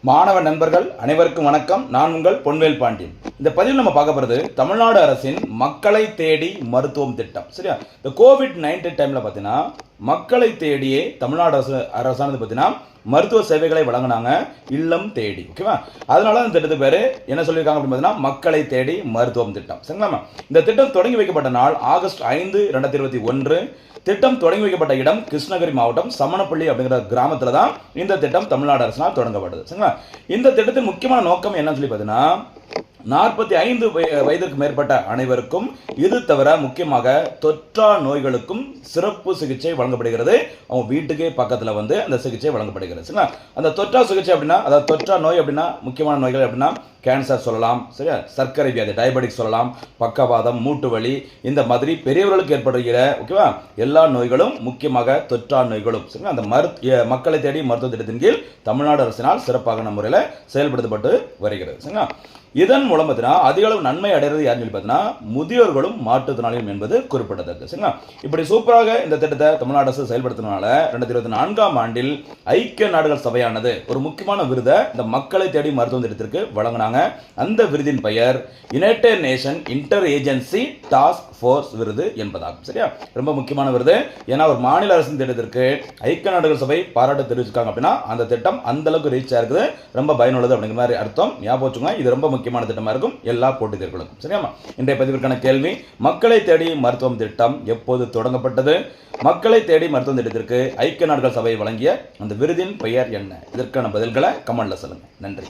மாணவ நண்பர்கள் அனைவருக்கும் வணக்கம். நான் உங்கள் பொன்வேல் பாண்டியன். இந்த பதிவில் நம்ம பார்க்க போகிறது தமிழ்நாடு அரசின் மக்களை தேடி மருத்துவம் திட்டம். சரியா, இந்த கோவிட்-19 டைமில் பார்த்தீங்கன்னா மக்களை தேடியே தமிழ்நாடு அரசானது பார்த்தீங்கன்னா மருத்துவ சேவைகளை வழங்கினாங்க, இல்லம் தேடி. ஓகேவா, அதனால இந்த திட்டத்து பேர் என்ன சொல்லியிருக்காங்க அப்படின்னு பார்த்தீங்கன்னா மக்களை தேடி மருத்துவம் திட்டம். சரிங்களா, இந்த திட்டம் தொடங்கி வைக்கப்பட்ட நாள் ஆகஸ்ட் 5, 2021. திட்டம் தொடங்கி வைக்கப்பட்ட இடம் கிருஷ்ணகிரி மாவட்டம் சமணப்பள்ளி அப்படிங்கிற கிராமத்தில் தான் இந்த திட்டம் தமிழ்நாடு அரசினால் தொடங்கப்பட்டது. சரிங்களா, இந்த திட்டத்தின் முக்கியமான நோக்கம் என்னன்னு சொல்லி பார்த்தீங்கன்னா 45 வயதிற்கு மேற்பட்ட அனைவருக்கும், இது தவிர முக்கியமாக தொற்றா நோய்களுக்கும் சிறப்பு சிகிச்சை வழங்கப்படுகிறது. அவங்க வீட்டுக்கே பக்கத்தில் வந்து அந்த சிகிச்சை வழங்கப்படுகிறது. சரிங்களா, அந்த தொற்றா சிகிச்சை அப்படின்னா, அதாவது தொற்றா நோய் அப்படின்னா முக்கியமான நோய்கள் அப்படின்னா கேன்சர் சொல்லலாம், சரியா, சர்க்கரை வியாதி டயபெட்டிக் சொல்லலாம், பக்கவாதம், மூட்டு வலி, இந்த மாதிரி பெரியவர்களுக்கு ஏற்படுகிற ஓகேவா எல்லா நோய்களும், முக்கியமாக தொற்றா நோய்களும். சரிங்களா, அந்த மக்களை தேடி மருத்துவ திட்டத்தின் கீழ் தமிழ்நாடு அரசினால் சிறப்பான முறையில் செயல்படுத்தப்பட்டு வருகிறது. சரிங்களா, இதன் மூலம் பார்த்தீங்கன்னா அதிக அளவு நன்மை அடைகிறது யாருன்னு சொல்லி பார்த்தீங்கன்னா முதியோர்களும் மாற்றுத்திறனாளிகளும் என்பது குறிப்பிடத்தக்கது. சரிங்களா, இப்படி சூப்பராக இந்த திட்டத்தை தமிழ்நாடு அரசு செயல்படுத்தினால 2024ஆம் ஆண்டில் ஐக்கிய நாடுகள் சபையானது ஒரு முக்கியமான விருதை இந்த மக்களை தேடி மருத்துவ திட்டத்திற்கு வழங்கினாங்க. அந்த விருதின் பெயர் United nation inter agency task force விருது என்பதாகும். சரியா, ரொம்ப முக்கியமான விருது. ஏன்னா ஒரு மாநில அரசின் திட்டத்திற்கு ஐக்கிய நாடுகள் சபை பாராட்டு தெரிவிச்சிருக்காங்க அப்படின்னா அந்த திட்டம் அந்த அளவுக்கு ரீச் ஆகுது, ரொம்ப பயனுள்ளது அப்படிங்கிற மாதிரி அர்த்தம். ஞாபகம் வச்சுங்க, இது ரொம்ப முக்கியமான திட்டமாக இருக்கும் எல்லா போட்டித் தேர்வுகளுக்கும். சரியாமா, இன்றைய பதிவிற்கான கேள்வி, மக்களை தேடி மருத்துவம் திட்டம் எப்போது தொடங்கப்பட்டது? மக்களை தேடி மருத்துவம் திட்டத்திற்கு ஐக்கிய நாடுகள் சபை வழங்கிய அந்த விருதின் பெயர் என்ன? இதற்கான பதில்களை கமெண்ட்ல சொல்லுங்க. நன்றி.